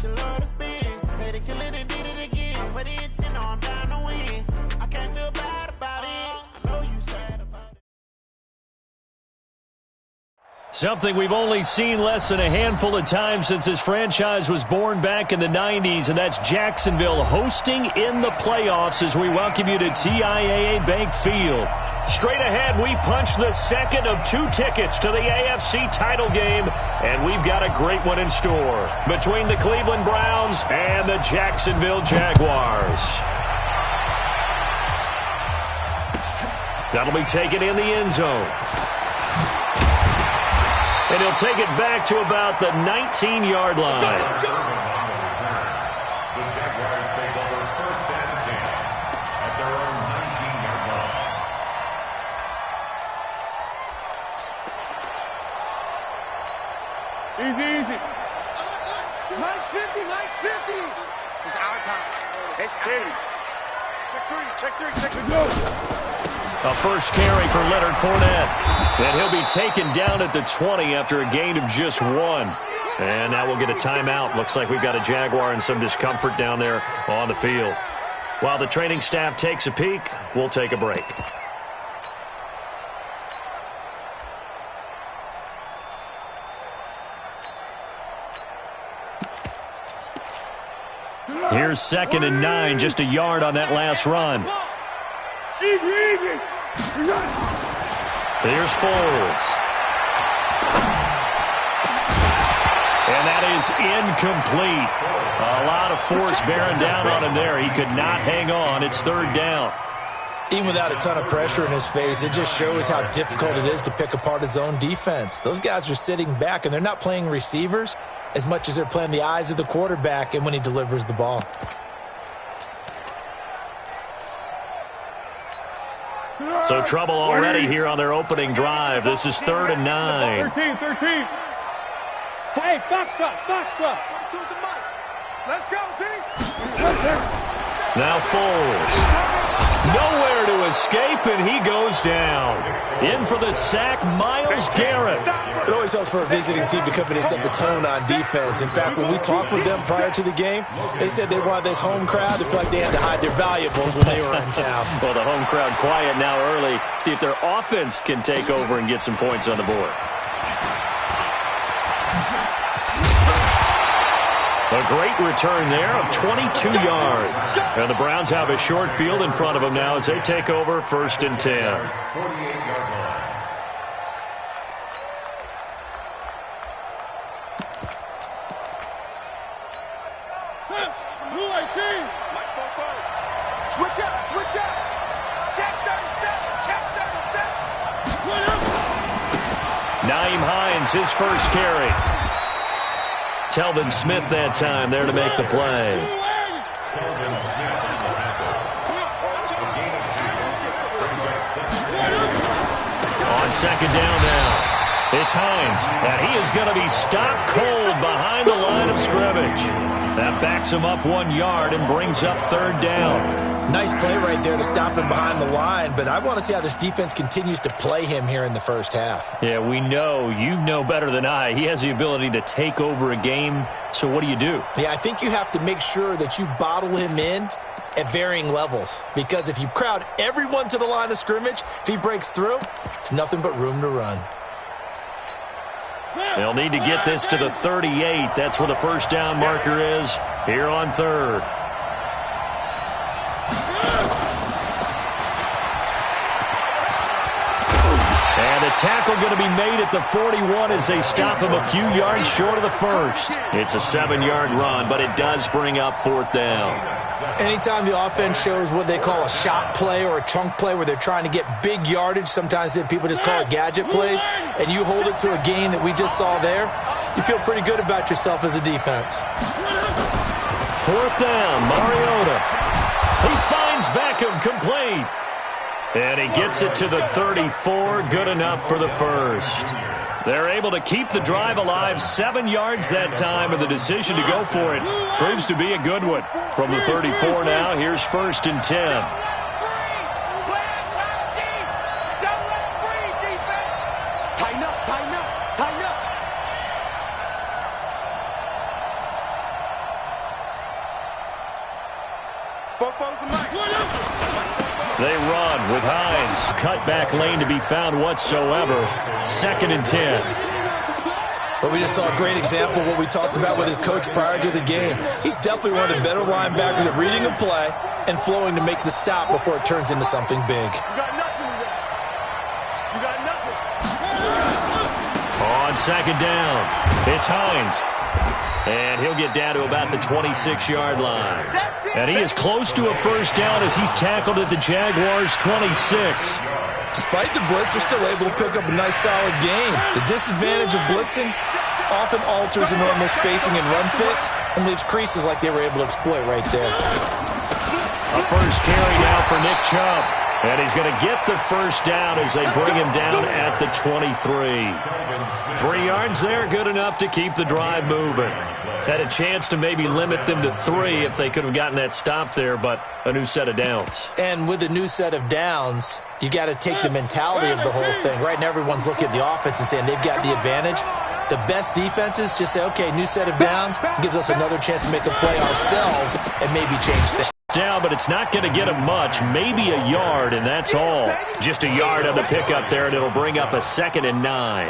She love to spin. Made a killing and did it again. But the intent, no, I'm down to win. I can't feel bad about it. I know you sad about it. Something we've only seen less than a handful of times since this franchise was born back in the 90s, and that's Jacksonville hosting in the playoffs as we welcome you to TIAA Bank Field. Straight ahead, we punch the second of 2 tickets to the AFC title game, and we've got a great one in store between the Cleveland Browns and the Jacksonville Jaguars. That'll be taken in the end zone. And he'll take it back to about the 19-yard line. The Jaguars take over 1st and 10 at their own 19-yard line. Easy. Mike's 50. It's our time. It's our. Check three. A first carry for Leonard Fournette. And he'll be taken down at the 20 after a gain of just 1. And now we'll get a timeout. Looks like we've got a Jaguar in some discomfort down there on the field. While the training staff takes a peek, we'll take a break. Here's 2nd and 9, just a yard on that last run. Easy. Here's Foles. And that is incomplete. A lot of force bearing down on him there. He could not hang on. It's 3rd down. Even without a ton of pressure in his face, it just shows how difficult it is to pick apart his own defense. Those guys are sitting back, and they're not playing receivers as much as they're playing the eyes of the quarterback and when he delivers the ball. So trouble already here on their opening drive. This is 3rd and 9. 13. Hey, foxtrot. Let's go, D. Now Foles. Nowhere to escape, and he goes down. In for the sack, Myles Garrett. It always helps for a visiting team to come in and set the tone on defense. In fact, when we talked with them prior to the game, they said they wanted this home crowd to feel like they had to hide their valuables when they were in town. Well, the home crowd quiet now early. See if their offense can take over and get some points on the board. A great return there of 22 yards. And the Browns have a short field in front of them now as they take over 1st and 10. 48-yard line. Switch up. Check 37. Nyheim Hines, his first carry. Telvin Smith that time there to make the play. On 2nd down now, it's Hines, and he is going to be stopped cold behind the line of scrimmage. That backs him up 1 yard and brings up 3rd down. Nice play right there to stop him behind the line, but I want to see how this defense continues to play him here in the first half. Yeah, we know. You know better than I. He has the ability to take over a game, so what do you do? Yeah, I think you have to make sure that you bottle him in at varying levels, because if you crowd everyone to the line of scrimmage, if he breaks through, it's nothing but room to run. They'll need to get this to the 38. That's where the first down marker is here on 3rd. And the tackle going to be made at the 41 as they stop him a few yards short of the first. It's a 7-yard run, but it does bring up 4th down. Anytime the offense shows what they call a shot play or a chunk play where they're trying to get big yardage, sometimes people just call it gadget plays, and you hold it to a gain that we just saw there, you feel pretty good about yourself as a defense. 4th down, Mariota. He finds Beckham complete. And he gets it to the 34, good enough for the first. They're able to keep the drive alive, 7 yards that time, and the decision to go for it proves to be a good one. From the 34 now, here's 1st and 10. Tighten up. They run with Hines. Cut back lane to be found whatsoever. 2nd and 10. But we just saw a great example of what we talked about with his coach prior to the game. He's definitely one of the better linebackers at reading a play and flowing to make the stop before it turns into something big. You got nothing today. You got nothing. On 2nd down, it's Hines. And he'll get down to about the 26-yard line. And he is close to a first down as he's tackled at the Jaguars' 26. Despite the blitz, they're still able to pick up a nice, solid gain. The disadvantage of blitzing often alters the normal spacing and run fits and leaves creases like they were able to exploit right there. A first carry now for Nick Chubb. And he's going to get the first down as they bring him down at the 23. 3 yards there, good enough to keep the drive moving. Had a chance to maybe limit them to 3 if they could have gotten that stop there, but a new set of downs. And with a new set of downs, you got to take the mentality of the whole thing. Right now, everyone's looking at the offense and saying they've got the advantage. The best defenses just say, okay, new set of downs, gives us another chance to make a play ourselves and maybe change things. Down, but it's not going to get him much, maybe a yard, and that's all. Just a yard on the pickup there, and it'll bring up a 2nd and 9.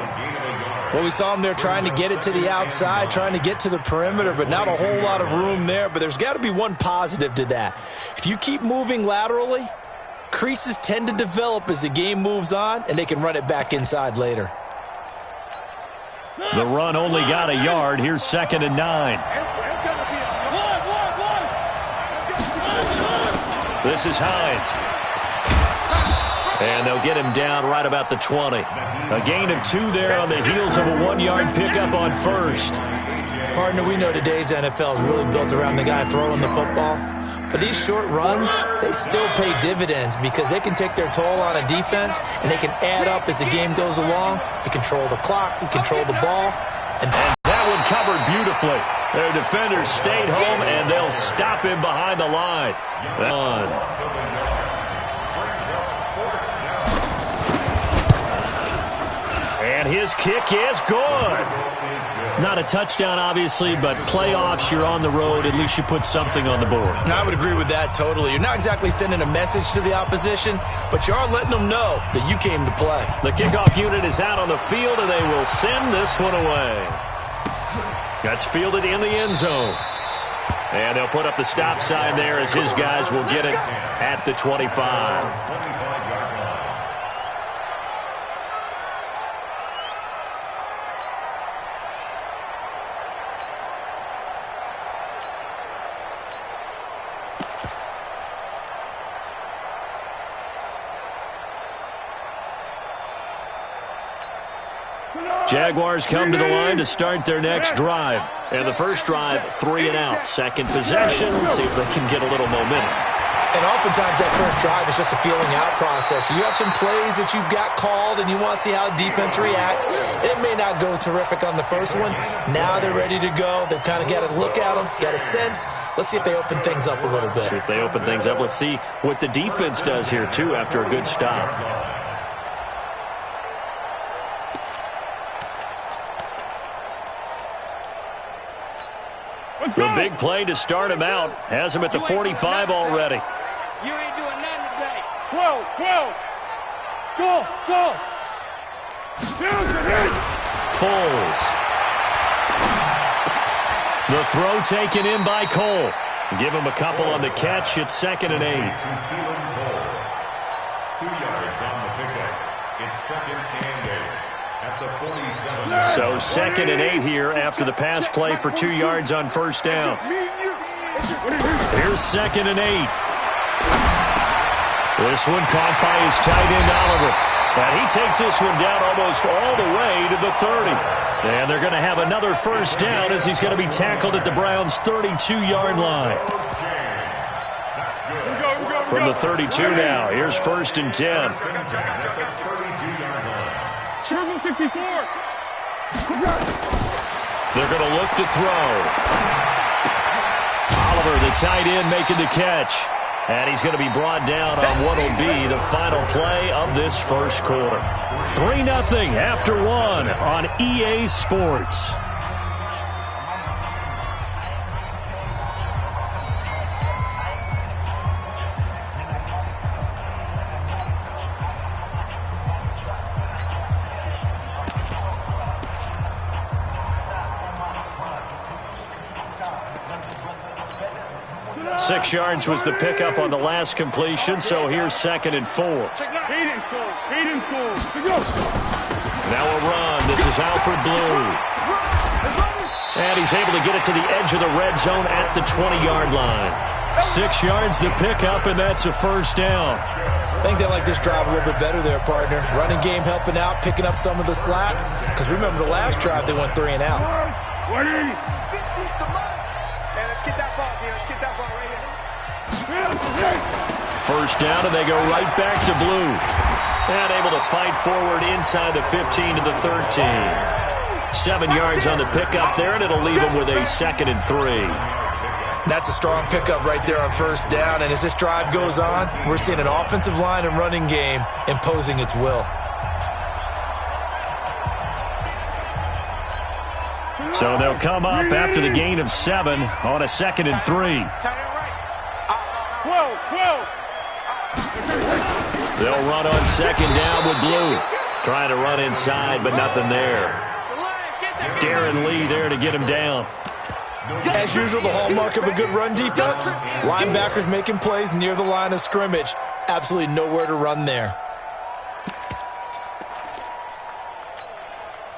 Well, we saw him there trying to get it to the outside, trying to get to the perimeter, but not a whole lot of room there. But there's got to be one positive to that. If you keep moving laterally, creases tend to develop as the game moves on, and they can run it back inside later. The run only got a yard. Here's 2nd and 9. This is Hines. And they'll get him down right about the 20. A gain of 2 there on the heels of a 1-yard pickup on first. Partner, we know today's NFL is really built around the guy throwing the football. But these short runs, they still pay dividends because they can take their toll on a defense and they can add up as the game goes along. You control the clock, you control the ball. And that one covered beautifully. Their defenders stayed home, and they'll stop him behind the line. And his kick is good. Not a touchdown, obviously, but playoffs, you're on the road. At least you put something on the board. I would agree with that totally. You're not exactly sending a message to the opposition, but you are letting them know that you came to play. The kickoff unit is out on the field, and they will send this one away. That's fielded in the end zone. And they'll put up the stop sign there as his guys will get it at the 25. Jaguars come to the line to start their next drive. And the first drive, 3 and out. Second possession, see if they can get a little momentum. And oftentimes that first drive is just a feeling out process. You have some plays that you've got called and you want to see how the defense reacts. It may not go terrific on the first one. Now they're ready to go. They've kind of got to look at them, got a sense. Let's see if they open things up a little bit. See if they open things up. Let's see what the defense does here, too, after a good stop. The big play to start him out. Has him at the 45 already. You ain't doing nothing today. 12. Go. Foles. The throw taken in by Cole. Give him a couple on the catch. It's 2nd and 8. 2 yards on the pickup. It's 2nd and 8. At the 47. So 2nd and 8 here after the pass play for 2 yards on first down. Here's 2nd and 8. This one caught by his tight end, Oliver. And he takes this one down almost all the way to the 30. And they're going to have another first down as he's going to be tackled at the Browns' 32-yard line. From the 32 now, here's 1st and 10. Triple 54. They're going to look to throw. Oliver, the tight end, making the catch. And he's going to be brought down on what will be the final play of this first quarter. 3-0 after 1 on EA Sports. 6 yards was the pickup on the last completion, so here's 2nd and 4. Now a run. This is Alfred Blue. And he's able to get it to the edge of the red zone at the 20-yard line. 6 yards the pickup, and that's a first down. I think they like this drive a little bit better there, partner. Running game helping out, picking up some of the slack. Because remember the last drive, they went 3 and out. Let's get that ball here. Let's get that ball right here. First down, and they go right back to Blue. And able to fight forward inside the 15 to the 13. 7 yards on the pickup there, and it'll leave him with a 2nd and 3. That's a strong pickup right there on first down. And as this drive goes on, we're seeing an offensive line and running game imposing its will. So they'll come up after the gain of 7 on a 2nd and 3. They'll run on 2nd down with Blue. Trying to run inside, but nothing there. Darren Lee there to get him down. As usual, the hallmark of a good run defense, linebackers making plays near the line of scrimmage. Absolutely nowhere to run there.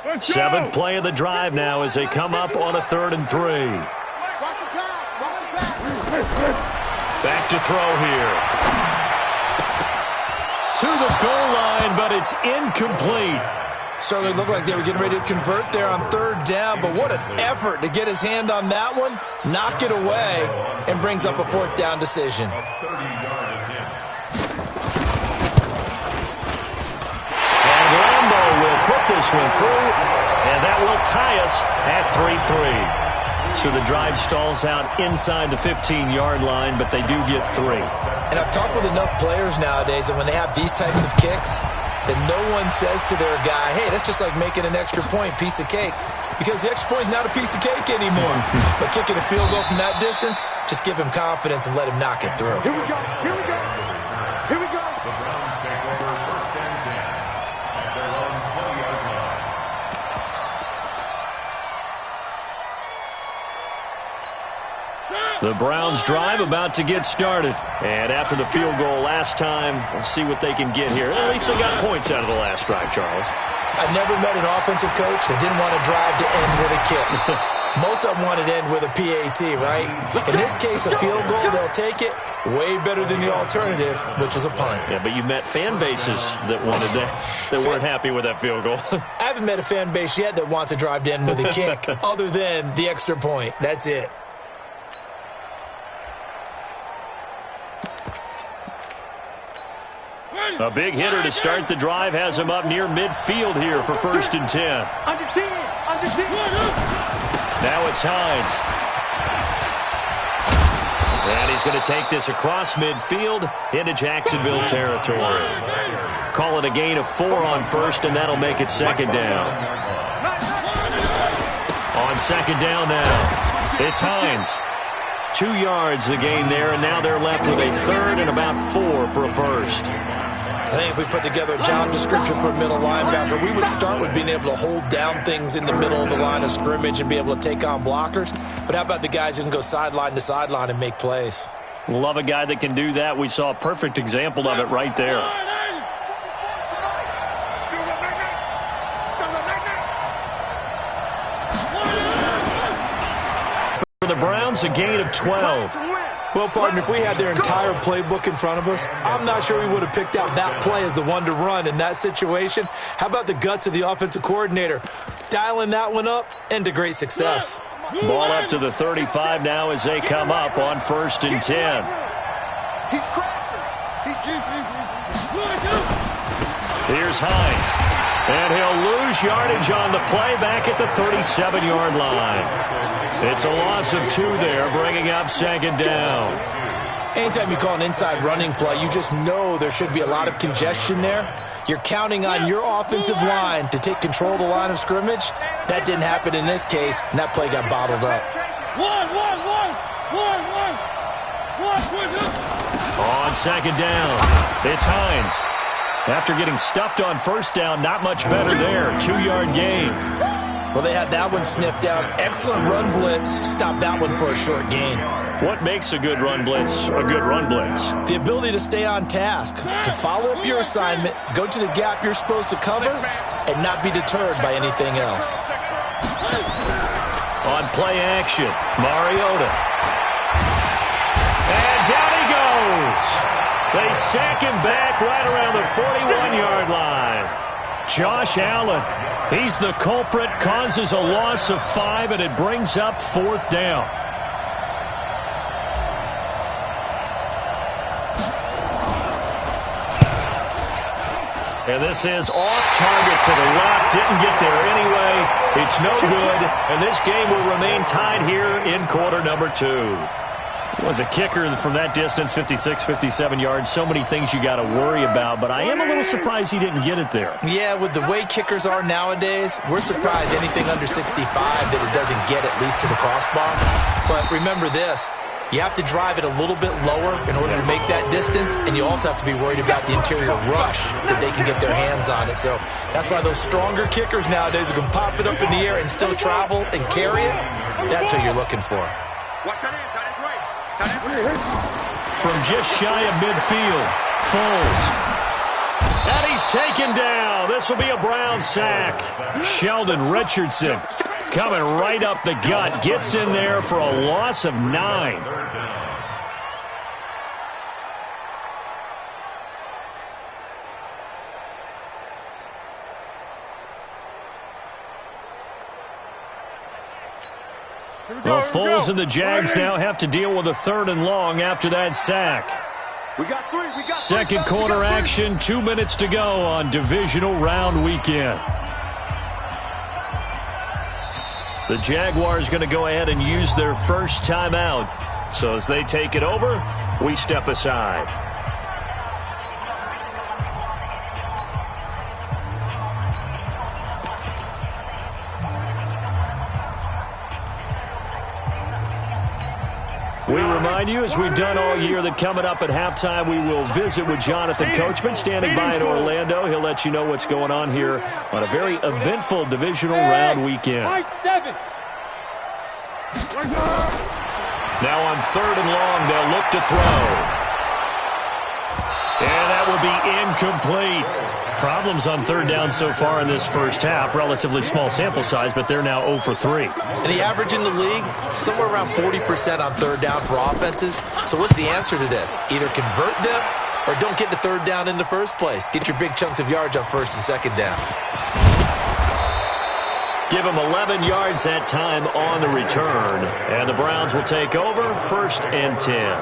7th play of the drive now as they come up on a 3rd and 3. Back to throw here. To the goal line, but it's incomplete. Certainly looked like they were getting ready to convert there on 3rd down, but what an effort to get his hand on that one, knock it away, and brings up a 4th down decision. And Rambo will put this one through, and that will tie us at 3-3. So the drive stalls out inside the 15-yard line, but they do get 3. And I've talked with enough players nowadays that when they have these types of kicks, that no one says to their guy, hey, that's just like making an extra point, piece of cake. Because the extra point is not a piece of cake anymore. But kicking a field goal from that distance, just give him confidence and let him knock it through. Here we go. Here we go. Here we go. The Browns take over 1st and 10 at their own 20-yard line. The Browns drive about to get started. And after the field goal last time, we'll see what they can get here. At least they got points out of the last drive, Charles. I've never met an offensive coach that didn't want to drive to end with a kick. Most of them wanted to end with a PAT, right? In this case, a field goal, they'll take it. Way better than the alternative, which is a punt. Yeah, but you met fan bases that wanted that weren't happy with that field goal. I haven't met a fan base yet that wants to drive to end with a kick, other than the extra point. That's it. A big hitter to start the drive has him up near midfield here for 1st and 10. Under 10. Under 10. Now it's Hines. And he's going to take this across midfield into Jacksonville territory. Call it a gain of 4 on 1st, and that'll make it 2nd down. On 2nd down now, it's Hines. 2 yards the gain there, and now they're left with a 3rd and about 4 for a 1st. I think if we put together a job description for a middle linebacker, we would start with being able to hold down things in the middle of the line of scrimmage and be able to take on blockers. But how about the guys who can go sideline to sideline and make plays? Love a guy that can do that. We saw a perfect example of it right there. For the Browns, a gain of 12. Well, partner, if we had their entire playbook in front of us, I'm not sure we would have picked out that play as the one to run in that situation. How about the guts of the offensive coordinator? Dialing that one up into great success. Ball up to the 35 now as they come up on 1st and 10. He's crossing. Here's Hines. And he'll lose yardage on the play back at the 37-yard line. It's a loss of 2 there, bringing up 2nd down. Anytime you call an inside running play, you just know there should be a lot of congestion there. You're counting on your offensive line to take control of the line of scrimmage. That didn't happen in this case, and that play got bottled up. On 2nd down, it's Hines. After getting stuffed on 1st down, not much better there. 2-yard gain. Well, they had that one sniffed out. Excellent run blitz. Stopped that one for a short gain. What makes a good run blitz a good run blitz? The ability to stay on task, to follow up your assignment, go to the gap you're supposed to cover, and not be deterred by anything else. On play action, Mariota. And down he goes. They sack him back right around the 41-yard line. Josh Allen, he's the culprit, causes a loss of 5, and it brings up 4th down. And this is off target to the left. Didn't get there anyway. It's no good. And this game will remain tied here in quarter number 2. Was a kicker from that distance, 56, 57 yards. So many things you got to worry about. But I am a little surprised he didn't get it there. Yeah, with the way kickers are nowadays, we're surprised anything under 65 that it doesn't get at least to the crossbar. But remember this. You have to drive it a little bit lower in order to make that distance, and you also have to be worried about the interior rush that they can get their hands on it. So that's why those stronger kickers nowadays who can pop it up in the air and still travel and carry it, that's what you're looking for. From just shy of midfield, Foles. And he's taken down. This will be a Brown sack. Sheldon Richardson coming right up the gut. Gets in there for a loss of 9. Well, Foles and the Jags now have to deal with a 3rd and long after that sack. Second quarter action, 2 minutes to go on divisional round weekend. The Jaguars going to go ahead and use their first timeout. So as they take it over, we step aside. We remind you, as we've done all year, that coming up at halftime, we will visit with Jonathan Coachman, standing by in Orlando. He'll let you know what's going on here on a very eventful divisional round weekend. Now on 3rd and long, they'll look to throw. And that will be incomplete. Problems on 3rd down so far in this first half. Relatively small sample size, but they're now 0 for 3. And the average in the league, somewhere around 40% on 3rd down for offenses. So what's the answer to this? Either convert them or don't get to 3rd down in the first place. Get your big chunks of yards on 1st and 2nd down. Give them 11 yards that time on the return. And the Browns will take over 1st and 10.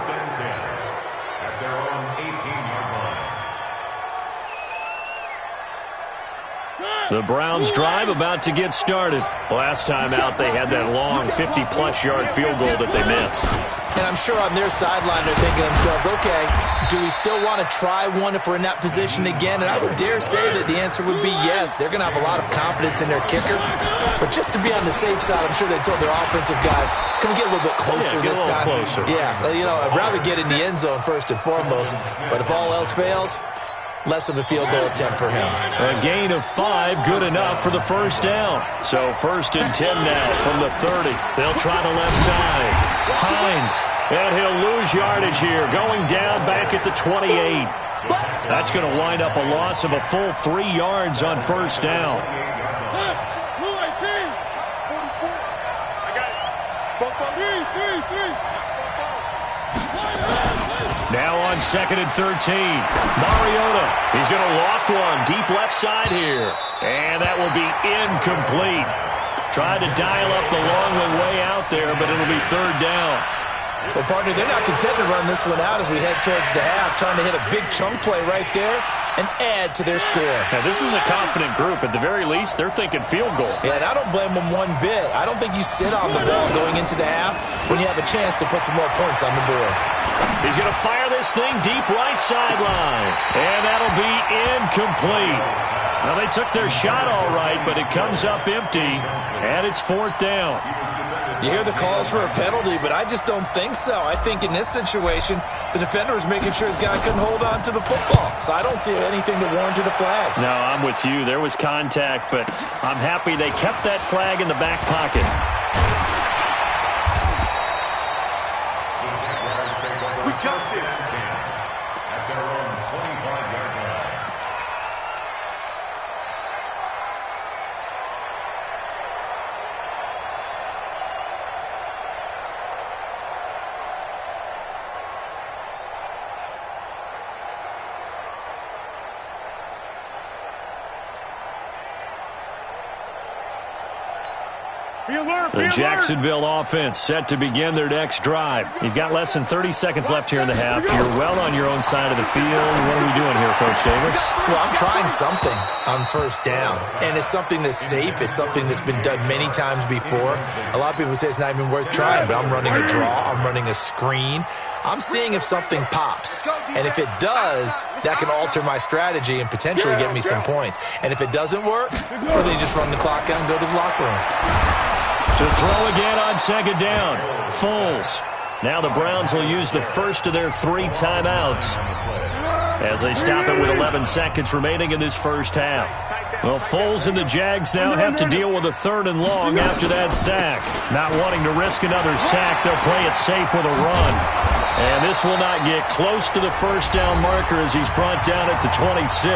The Browns drive about to get started. Last time out, they had that long 50-plus yard field goal that they missed. And I'm sure on their sideline they're thinking to themselves, okay, do we still want to try one if we're in that position again? And I would dare say that the answer would be yes. They're going to have a lot of confidence in their kicker. But just to be on the safe side, I'm sure they told their offensive guys, can we get a little bit closer this time? Closer. Yeah, you know, I'd rather get in the end zone first and foremost. But if all else fails, less of a field goal attempt for him. A gain of 5, good enough for the first down. So 1st and 10 now from the 30. They'll try the left side. Hines, and he'll lose yardage here, going down back at the 28. That's going to wind up a loss of a full 3 yards on 1st down. Now on 2nd and 13. Mariota. He's going to loft one deep left side here. And that will be incomplete. Tried to dial up the long way out there, but it'll be 3rd down. Well, partner, they're not content to run this one out as we head towards the half, trying to hit a big chunk play right there and add to their score. Now, this is a confident group. At the very least, they're thinking field goal. Yeah, and I don't blame them one bit. I don't think you sit on the ball going into the half when you have a chance to put some more points on the board. He's going to fire this thing deep right sideline. And that'll be incomplete. Now, they took their shot all right, but it comes up empty, and it's 4th down. You hear the calls for a penalty, but I just don't think so. I think in this situation, the defender was making sure his guy couldn't hold on to the football. So I don't see anything that warranted a flag. No, I'm with you. There was contact, but I'm happy they kept that flag in the back pocket. We got this. At their own 25-yard line. The Jacksonville offense set to begin their next drive. You've got less than 30 seconds left here in the half. You're well on your own side of the field. What are we doing here, Coach Davis? Well, I'm trying something on first down, and it's something that's safe. It's something that's been done many times before. A lot of people say it's not even worth trying, but I'm running a draw. I'm running a screen. I'm seeing if something pops, and if it does, that can alter my strategy and potentially get me some points. And if it doesn't work, well, then you just run the clock out and go to the locker room. To throw again on second down, Foles. Now the Browns will use the first of their 3 timeouts as they stop it with 11 seconds remaining in this first half. Well, Foles and the Jags now have to deal with a 3rd and long after that sack. Not wanting to risk another sack, they'll play it safe with a run. And this will not get close to the first down marker as he's brought down at the 26.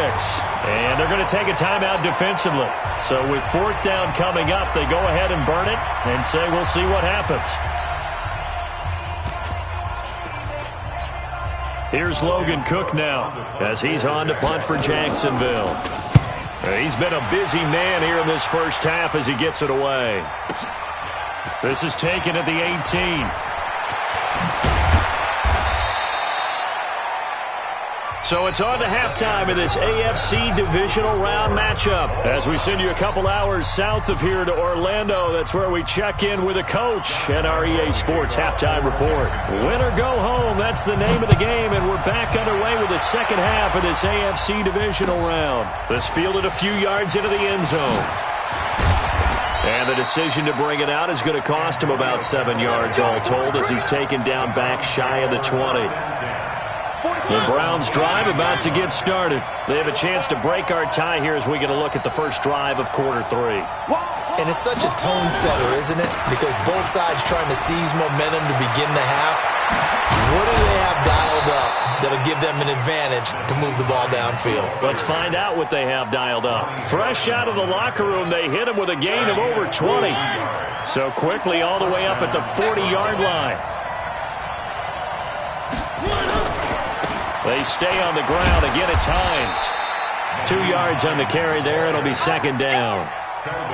And they're going to take a timeout defensively. So with 4th down coming up, they go ahead and burn it and say we'll see what happens. Here's Logan Cook now as he's on to punt for Jacksonville. He's been a busy man here in this first half as he gets it away. This is taken at the 18. So it's on to halftime in this AFC divisional round matchup. As we send you a couple hours south of here to Orlando, that's where we check in with a coach at our EA Sports Halftime Report. Win or go home, that's the name of the game, and we're back underway with the second half of this AFC divisional round. This fielded a few yards into the end zone. And the decision to bring it out is going to cost him about 7 yards all told as he's taken down back shy of the 20. The Browns drive about to get started. They have a chance to break our tie here as we get a look at the first drive of quarter 3. And it's such a tone setter, isn't it? Because both sides trying to seize momentum to begin the half. What do they have dialed up that'll give them an advantage to move the ball downfield? Let's find out what they have dialed up. Fresh out of the locker room, they hit him with a gain of over 20. So quickly all the way up at the 40-yard line. They stay on the ground. Again, it's Hines. 2 yards on the carry there. It'll be second down.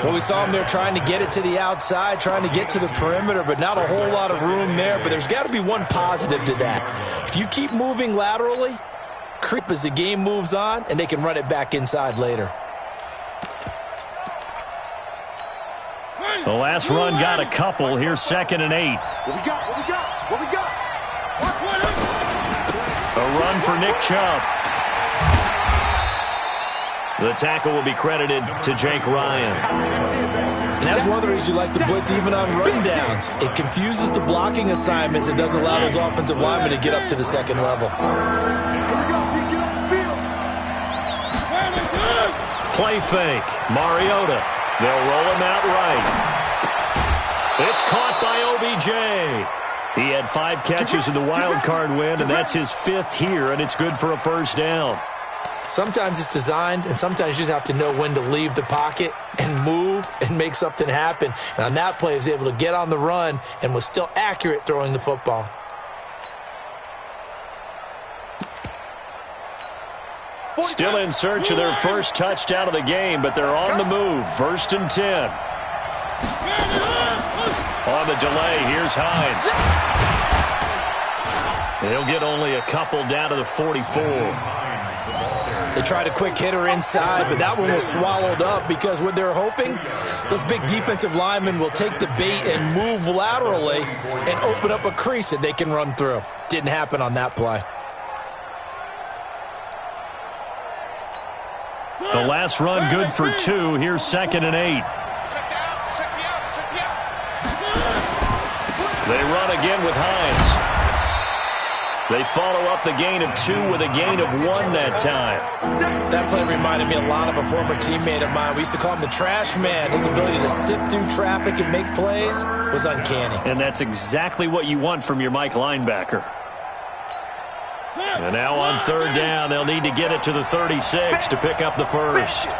Well, we saw them there trying to get it to the outside, trying to get to the perimeter, but not a whole lot of room there. But there's got to be one positive to that. If you keep moving laterally, creep as the game moves on, and they can run it back inside later. The last run got a couple. Here's 2nd and 8. What we got? What we got? What we got? A run for Nick Chubb. The tackle will be credited to Jake Ryan. And that's one of the reasons you like to blitz even on run downs. It confuses the blocking assignments. It doesn't allow those offensive linemen to get up to the second level. Here we go. Get on the field. Play fake. Mariota. They'll roll him out right. It's caught by OBJ. He had 5 catches in the wild card win, and that's his 5th here, and it's good for a first down. Sometimes it's designed, and sometimes you just have to know when to leave the pocket and move and make something happen. And on that play, he was able to get on the run and was still accurate throwing the football. Still in search of their first touchdown of the game, but they're on the move. 1st and 10. On the delay, here's Hines. He'll get only a couple down to the 44. They tried a quick hitter inside, but that one was swallowed up because what they're hoping, those big defensive linemen will take the bait and move laterally and open up a crease that they can run through. Didn't happen on that play. The last run good for 2. Here's 2nd and 8. They run again with Hines. They follow up the gain of 2 with a gain of 1 that time. That play reminded me a lot of a former teammate of mine. We used to call him the trash man. His ability to sift through traffic and make plays was uncanny. And that's exactly what you want from your Mike linebacker. And now on 3rd down, they'll need to get it to the 36 to pick up the first.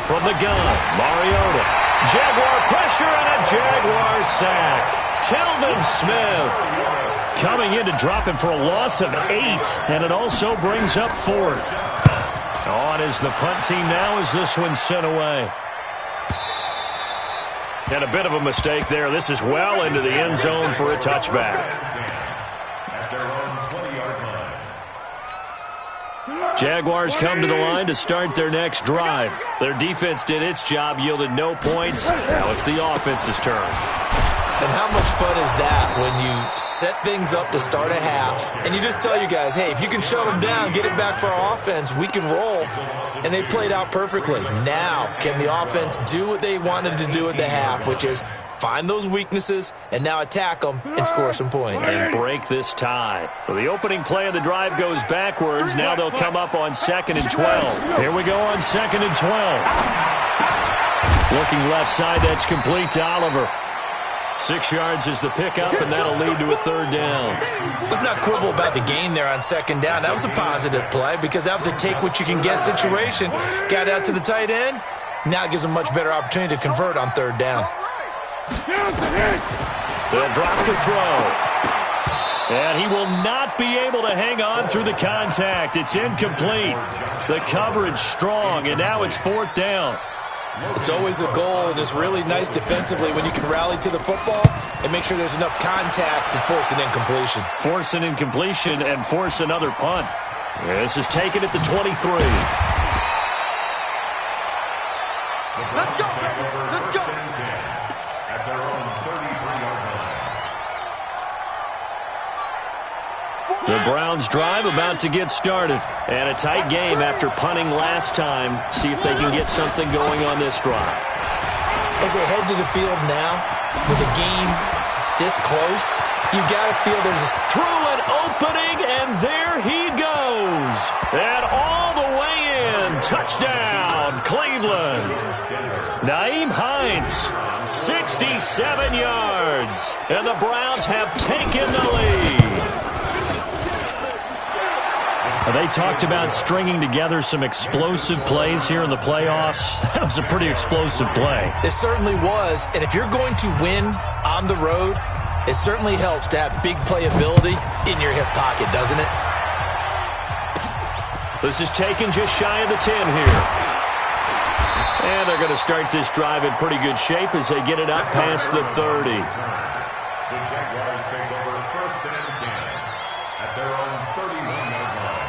From the gun, Mariota. Jaguar pressure and a Jaguar sack. Telvin Smith coming in to drop him for a loss of 8, and it also brings up 4th. On is the punt team now as this one's sent away. And a bit of a mistake there. This is well into the end zone for a touchback. Jaguars come to the line to start their next drive. Their defense did its job, yielded no points. Now it's the offense's turn. And how much fun is that when you set things up to start a half and you just tell you guys, hey, if you can shut them down, get it back for our offense, we can roll. And they played out perfectly. Now, can the offense do what they wanted to do at the half, which is find those weaknesses and now attack them and score some points. And break this tie. So the opening play of the drive goes backwards. Now they'll come up on 2nd and 12. Here we go on 2nd and 12. Looking left side, that's complete to Oliver. 6 yards is the pickup, and that'll lead to a 3rd down. Let's not quibble about the gain there on 2nd down. That was a positive play because that was a take-what-you-can-get situation. Got out to the tight end. Now it gives them a much better opportunity to convert on 3rd down. They'll drop the throw. And he will not be able to hang on through the contact. It's incomplete. The coverage strong, and now it's 4th down. It's always a goal, and it's really nice defensively when you can rally to the football and make sure there's enough contact to force an incompletion. Force an incompletion and force another punt. This is taken at the 23. Let's go, let's go. At their own 33-yard line. The Browns drive about to get started. And a tight game after punting last time. See if they can get something going on this drive. As they head to the field now, with a game this close, you've got to feel there's through an opening, and there he goes. And all the way in. Touchdown, Cleveland. Nyheim Hines, 67 yards. And the Browns have taken the lead. They talked about stringing together some explosive plays here in the playoffs. That was a pretty explosive play. It certainly was. And if you're going to win on the road, it certainly helps to have big playability in your hip pocket, doesn't it? This is taken just shy of the 10 here. And they're going to start this drive in pretty good shape as they get it up past the 30. The Jaguars take over 1st and 10 at their own 31-yard line.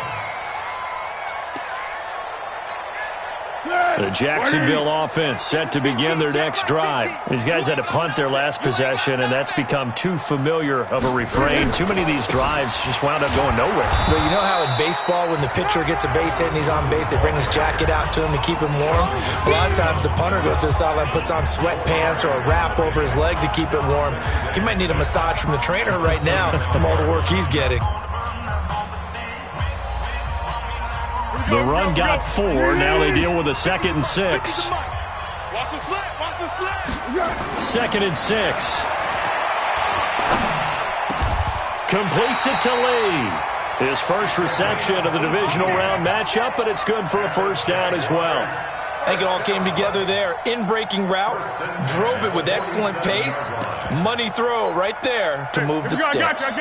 The Jacksonville offense set to begin their next drive. These guys had to punt their last possession, and that's become too familiar of a refrain. Too many of these drives just wound up going nowhere. But you know how in baseball, when the pitcher gets a base hit and he's on base, they bring his jacket out to him to keep him warm? A lot of times the punter goes to the sideline, puts on sweatpants or a wrap over his leg to keep it warm. He might need a massage from the trainer right now from all the work he's getting. The run got 4. Now they deal with a 2nd and 6. Watch the slant, watch the slant. 2nd and 6. Completes it to Lee. His first reception of the divisional round matchup, but it's good for a 1st down as well. I think it all came together there. In-breaking route, drove it with excellent pace. Money throw right there to move the sticks.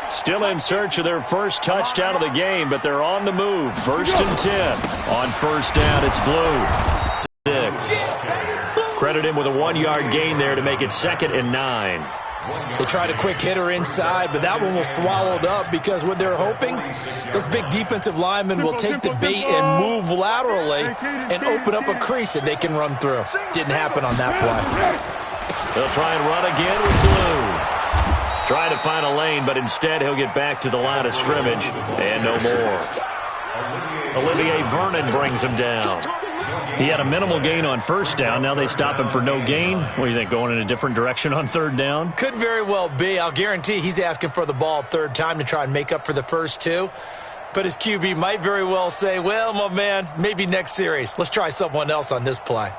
Still in search of their first touchdown of the game, but they're on the move. 1st and 10. On 1st down, it's Blue. 6. Credit him with a 1-yard gain there to make it 2nd and 9. They tried a quick hitter inside, but that one was swallowed up because what they're hoping, those big defensive linemen will take the bait and move laterally and open up a crease that they can run through. Didn't happen on that play. They'll try and run again with Blue. Trying to find a lane, but instead he'll get back to the line of scrimmage and no more. Olivier Vernon brings him down. He had a minimal gain on first down. Now they stop him for no gain. What do you think, going in a different direction on third down? Could very well be. I'll guarantee he's asking for the ball third time to try and make up for the first two. But his QB might very well say, well, my man, maybe next series. Let's try someone else on this play.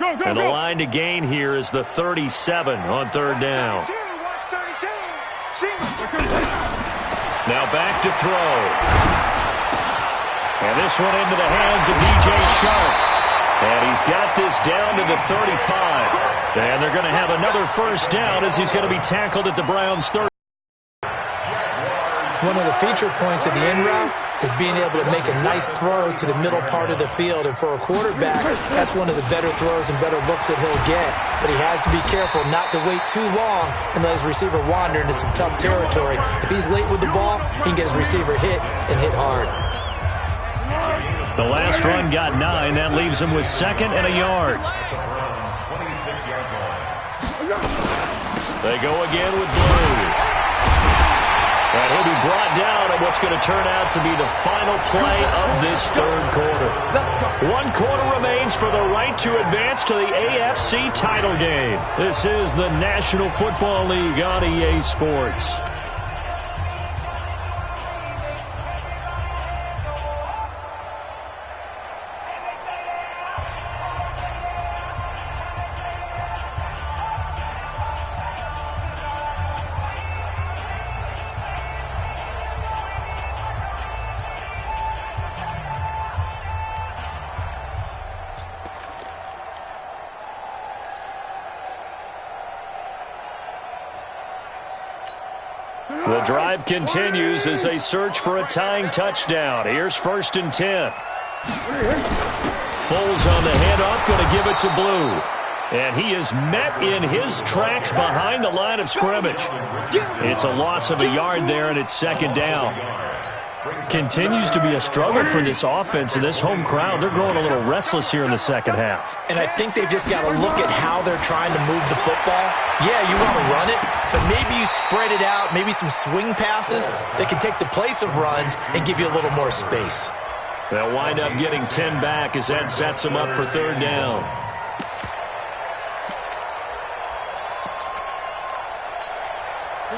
And the line to gain here is the 37 on third down. Now back to throw. And this one into the hands of DJ Sharp. And he's got this down to the 35. And they're going to have another first down as he's going to be tackled at the Browns' 30. One of the feature points of the end route is being able to make a nice throw to the middle part of the field. And for a quarterback, that's one of the better throws and better looks that he'll get. But he has to be careful not to wait too long and let his receiver wander into some tough territory. If he's late with the ball, he can get his receiver hit and hit hard. The last run got 9. That leaves him with second and a yard. They go again with Blue. And he'll be brought down at what's going to turn out to be the final play of this third quarter. 1 quarter remains for the right to advance to the AFC title game. This is the National Football League on EA Sports. The drive continues as they search for a tying touchdown. Here's 1st and 10. Foles on the handoff, going to give it to Blue. And he is met in his tracks behind the line of scrimmage. It's a loss of a yard there, and it's 2nd down. Continues to be a struggle for this offense and this home crowd. They're growing a little restless here in the second half. And I think they've just got to look at how they're trying to move the football. Yeah, you want to run it, but maybe you spread it out, maybe some swing passes that can take the place of runs and give you a little more space. They'll wind up getting 10 back as that sets them up for 3rd down.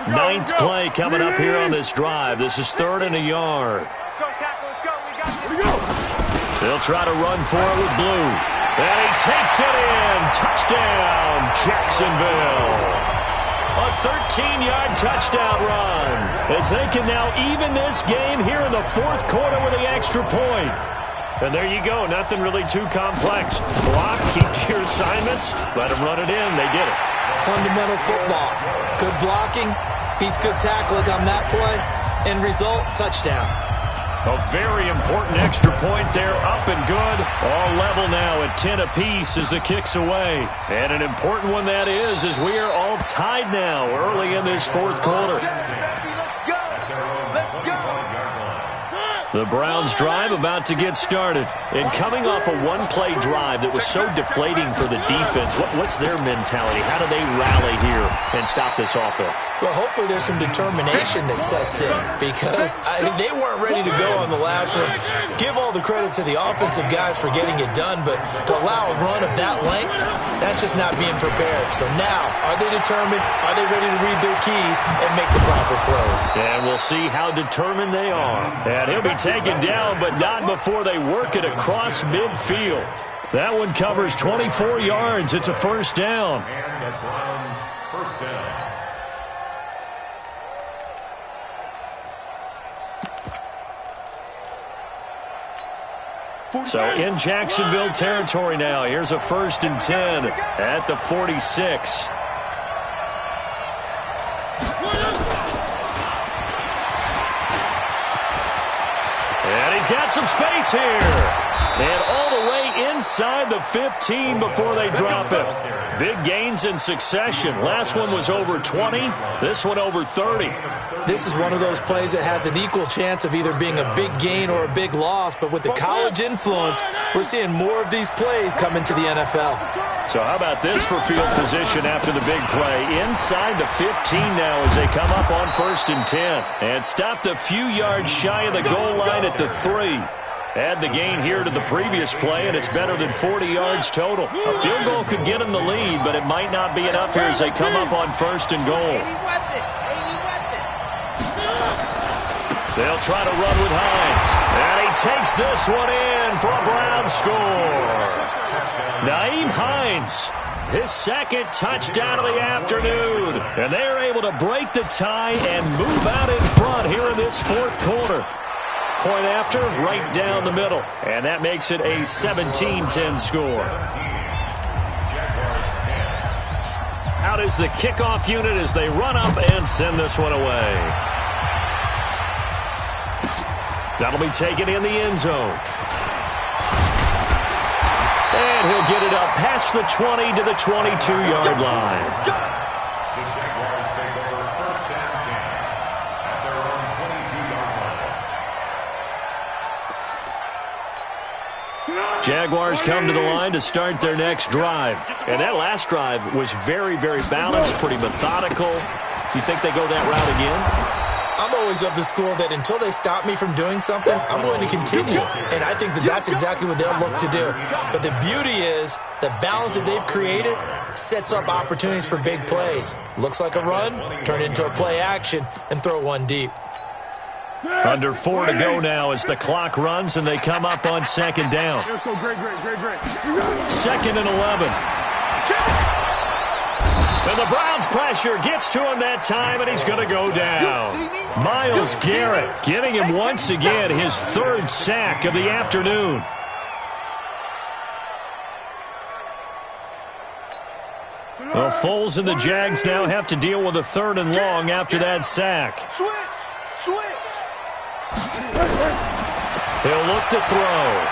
Ninth play coming up here on this drive. This is 3rd and a yard. Let's go, tackle. Let's go. We got this. They'll try to run for it with Blue. And he takes it in. Touchdown, Jacksonville. A 13-yard touchdown run as they can now even this game here in the 4th quarter with the extra point. And there you go. Nothing really too complex. Block, keep to your assignments, let them run it in. They did it. Fundamental football. Good blocking beats good tackling on that play. End result, touchdown. A very important extra point there, up and good. All level now at 10 apiece as the kick's away. And an important one that is, as we are all tied now early in this 4th quarter. The Browns drive about to get started. And coming off a one-play drive that was so deflating for the defense, what's their mentality? How do they rally here and stop this offense? Well, hopefully there's some determination that sets in because they weren't ready to go on the last one. Give all the credit to the offensive guys for getting it done, but to allow a run of that length, that's just not being prepared. So now, are they determined? Are they ready to read their keys and make the proper plays? And we'll see how determined they are. And he'll be taken down, but not before they work it across midfield. That one covers 24 yards. It's a 1st down. And the Browns' 1st down. So in Jacksonville territory now. Here's a 1st and 10 at the 46. And he's got some space here. And all the way inside the 15 before they drop it. Big gains in succession. Last one was over 20. This one over 30. This is one of those plays that has an equal chance of either being a big gain or a big loss. But with the college influence, we're seeing more of these plays come into the NFL. So how about this for field position after the big play? Inside the 15 now as they come up on 1st and 10. And stopped a few yards shy of the goal line at the 3. Add the gain here to the previous play, and it's better than 40 yards total. A field goal could get them the lead, but it might not be enough here as they come up on 1st and goal. They'll try to run with Hines. And he takes this one in for a Brown score. Nyheim Hines, his second touchdown of the afternoon. And they're able to break the tie and move out in front here in this 4th quarter. Point after, right down the middle. And that makes it a 17-10 score. Out is the kickoff unit as they run up and send this one away. That'll be taken in the end zone. And he'll get it up past the 20 to the 22-yard line. The Jaguars take over 1st and 10 at their own 22-yard line. Jaguars come to the line to start their next drive. And that last drive was very, very balanced, pretty methodical. You think they go that route again? I'm always of the school that until they stop me from doing something, I'm going to continue. And I think that that's exactly what they'll look to do. But the beauty is the balance that they've created sets up opportunities for big plays. Looks like a run, turn into a play action, and throw one deep. Under 4 to go now as the clock runs and they come up on 2nd down. 2nd and 11. And the Browns' pressure gets to him that time, and he's going to go down. Myles Garrett giving him once again his 3rd sack of the afternoon. Well, Foles and the Jags now have to deal with a 3rd and long after that sack. Switch. He'll look to throw.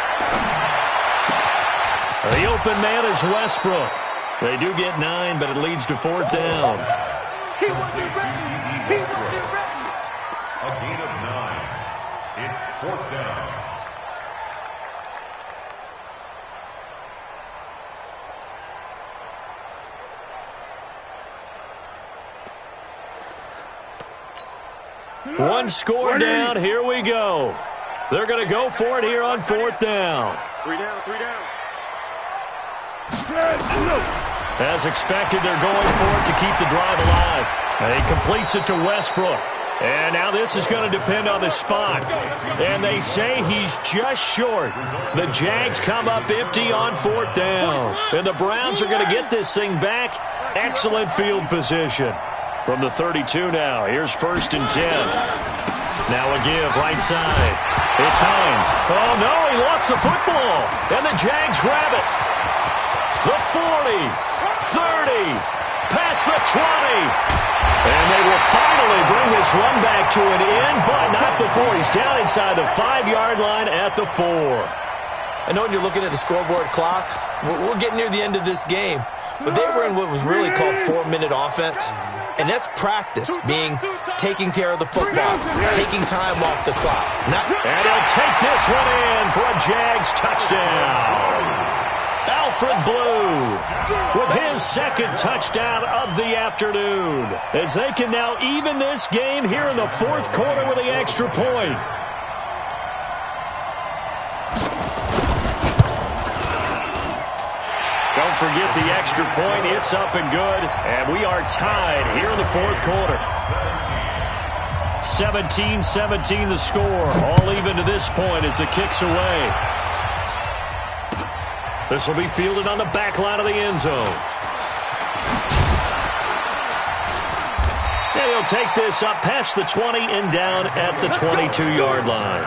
The open man is Westbrook. They do get 9, but it leads to 4th down. He wasn't ready. A gain of 9. It's 4th down. One score down. Here we go. They're going to go for it here on 4th down. 3 down. As expected, they're going for it to keep the drive alive. He completes it to Westbrook. And now this is going to depend on the spot. And they say he's just short. The Jags come up empty on 4th down. And the Browns are going to get this thing back. Excellent field position. From the 32 now, here's 1st and 10. Now a give right side. It's Hines. Oh, no, he lost the football. And the Jags grab it. The 40, 30, past the 20. And they will finally bring this run back to an end, but not before he's down inside the 5-yard line at the 4. I know when you're looking at the scoreboard clock, we're getting near the end of this game. But they were in what was really called 4-minute offense. And that's practice, meaning taking care of the football, taking time off the clock. And he'll take this one in for a Jags touchdown. Alfred Blue with his 2nd touchdown of the afternoon. As they can now even this game here in the 4th quarter with the extra point. Don't forget the extra point. It's up and good. And we are tied here in the 4th quarter. 17-17 the score. All even to this point as it kicks away. This will be fielded on the back line of the end zone. And he'll take this up past the 20 and down at the 22-yard line.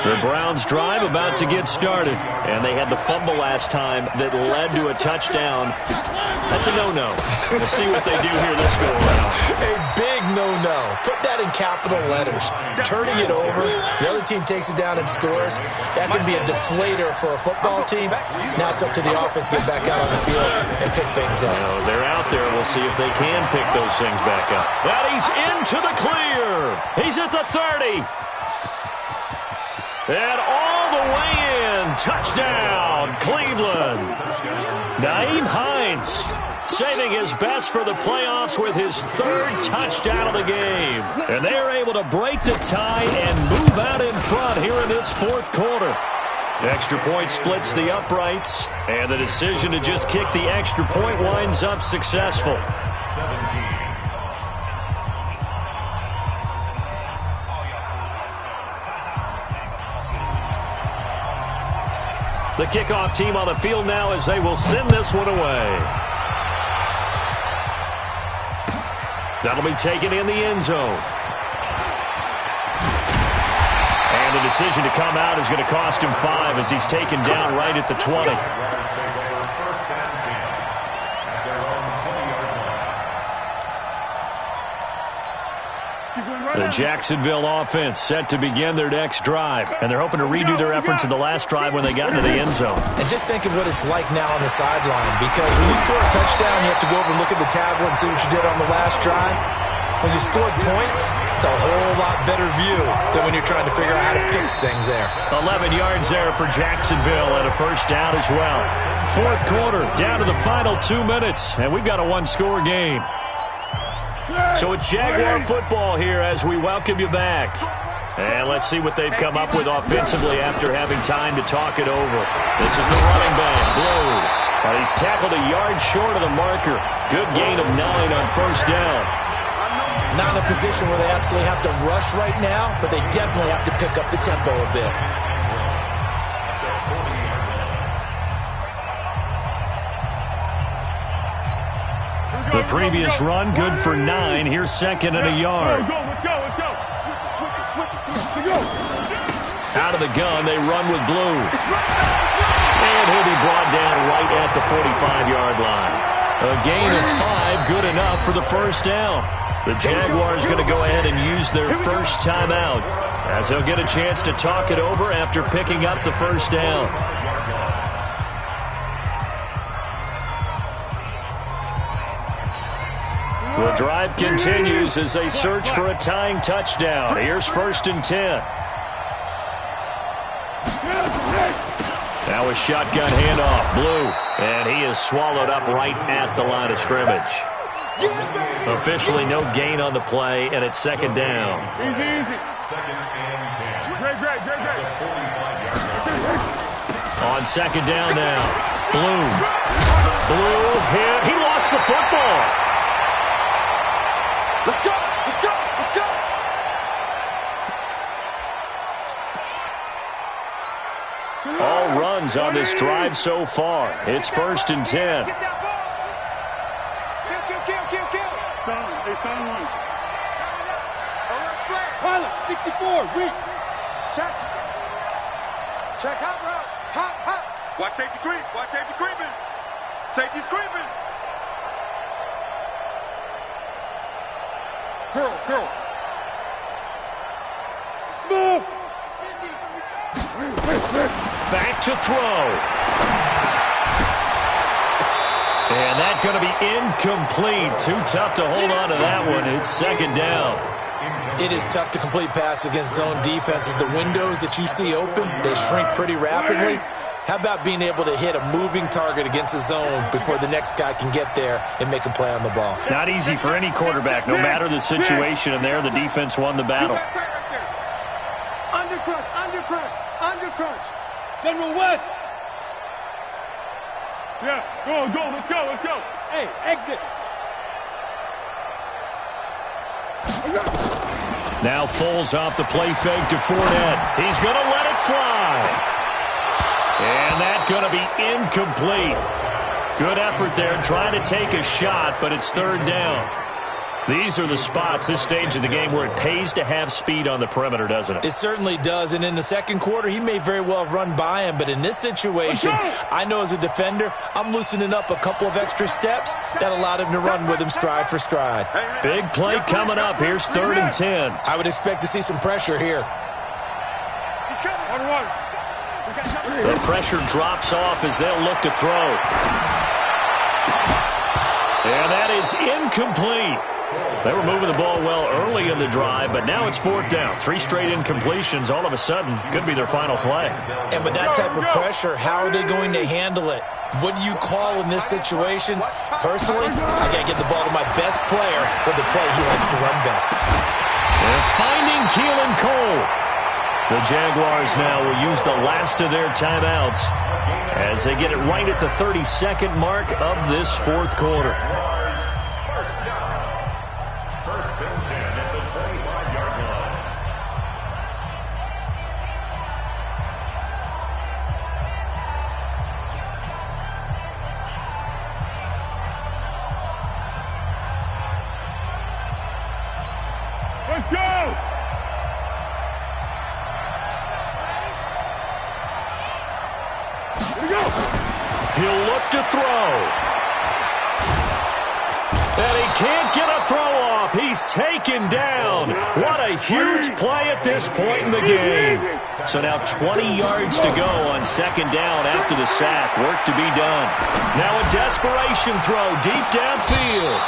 The Browns drive about to get started. And they had the fumble last time that led to a touchdown. That's a no-no. We'll see what they do here this go around. A big big no-no. Put that in capital letters. Turning it over, the other team takes it down and scores. That can be a deflator for a football team. Now it's up to the offense to get back out on the field and pick things up. They're out there. We'll see if they can pick those things back up. That he's into the clear. He's at the 30. And all the way in. Touchdown, Cleveland. Nyheim Hines saving his best for the playoffs with his third touchdown of the game. And they are able to break the tie and move out in front here in this fourth quarter. Extra point splits the uprights, and the decision to just kick the extra point winds up successful. 17. The kickoff team on the field now as they will send this one away. That'll be taken in the end zone. And the decision to come out is going to cost him 5 as he's taken down right at the 20. The Jacksonville offense set to begin their next drive, and they're hoping to redo their efforts in the last drive when they got into the end zone. And just think of what it's like now on the sideline, because when you score a touchdown, you have to go over and look at the tablet and see what you did on the last drive. When you scored points, it's a whole lot better view than when you're trying to figure out how to fix things there. 11 yards there for Jacksonville and a first down as well. Fourth quarter, down to the final 2 minutes, and we've got a one-score game. So it's Jaguar football here as we welcome you back. And let's see what they've come up with offensively after having time to talk it over. This is the running back, Blue. And he's tackled a yard short of the marker. Good gain of 9 on first down. Not in a position where they absolutely have to rush right now, but they definitely have to pick up the tempo a bit. The previous run, good for 9. Here's second and a yard. Out of the gun, they run with Blue. And he'll be brought down right at the 45-yard line. A gain of 5, good enough for the first down. The Jaguars going to go ahead and use their first timeout, as he'll get a chance to talk it over after picking up the first down. The drive continues as they search for a tying touchdown. Here's first and 10. Now a shotgun handoff, Blue, and he is swallowed up right at the line of scrimmage. Officially no gain on the play, and it's second down. Second and 10. Great. On second down now, Blue hit. He lost the football. Let's go! All runs on this drive so far. It's first and 10. Kill. Pilot, 64, weak. Check, hot route. Hot. Watch safety creeping. Safety's creeping. Curl. Smooth. Back to throw. And that's going to be incomplete. Too tough to hold on to that one. It's second down. It is tough to complete pass against zone defenses. The windows that you see open, they shrink pretty rapidly. How about being able to hit a moving target against a zone before the next guy can get there and make a play on the ball? Not easy for any quarterback, no matter the situation, and there the defense won the battle. Undercrunch. General West. Yeah, go, let's go. Hey, exit. Now Foles off the play fake to Fournette. He's going to let it fly. And that's going to be incomplete. Good effort there trying to take a shot, but it's third down. These are the spots, this stage of the game, where it pays to have speed on the perimeter, doesn't it? It certainly does, and in the second quarter, he may very well have run by him, but in this situation, I know as a defender, I'm loosening up a couple of extra steps that allowed him to run with him stride for stride. Big play coming up. Here's 3rd and 10. I would expect to see some pressure here. The pressure drops off as they'll look to throw. And that is incomplete. They were moving the ball well early in the drive, but now it's 4th down. 3 straight incompletions all of a sudden could be their final play. And with that type of pressure, how are they going to handle it? What do you call in this situation? Personally, I got to get the ball to my best player with the play he likes to run best. And finding Keelan Cole. The Jaguars now will use the last of their timeouts as they get it right at the 32nd mark of this 4th quarter. First and 10 at the 25-yard line. Let's go! He'll look to throw. And he can't get a throw off. He's taken down. What a huge play at this point in the game. So now 20 yards to go on 2nd down after the sack. Work to be done. Now a desperation throw deep downfield.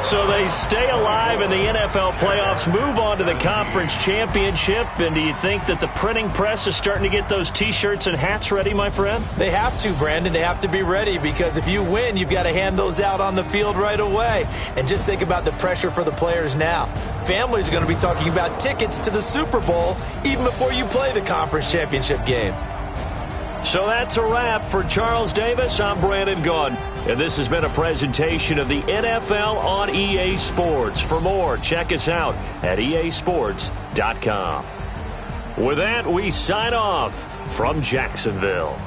So they stay alive in the NFL playoffs, move on to the conference championship. And do you think that the printing press is starting to get those T-shirts and hats ready, my friend? They have to, Brandon. They have to be ready because if you win, you've got to hand those out on the field right away. And just think about the pressure for the players now. Families are going to be talking about tickets to the Super Bowl even before you play the conference championship game. So that's a wrap for Charles Davis. I'm Brandon Gunn. And this has been a presentation of the NFL on EA Sports. For more, check us out at easports.com. With that, we sign off from Jacksonville.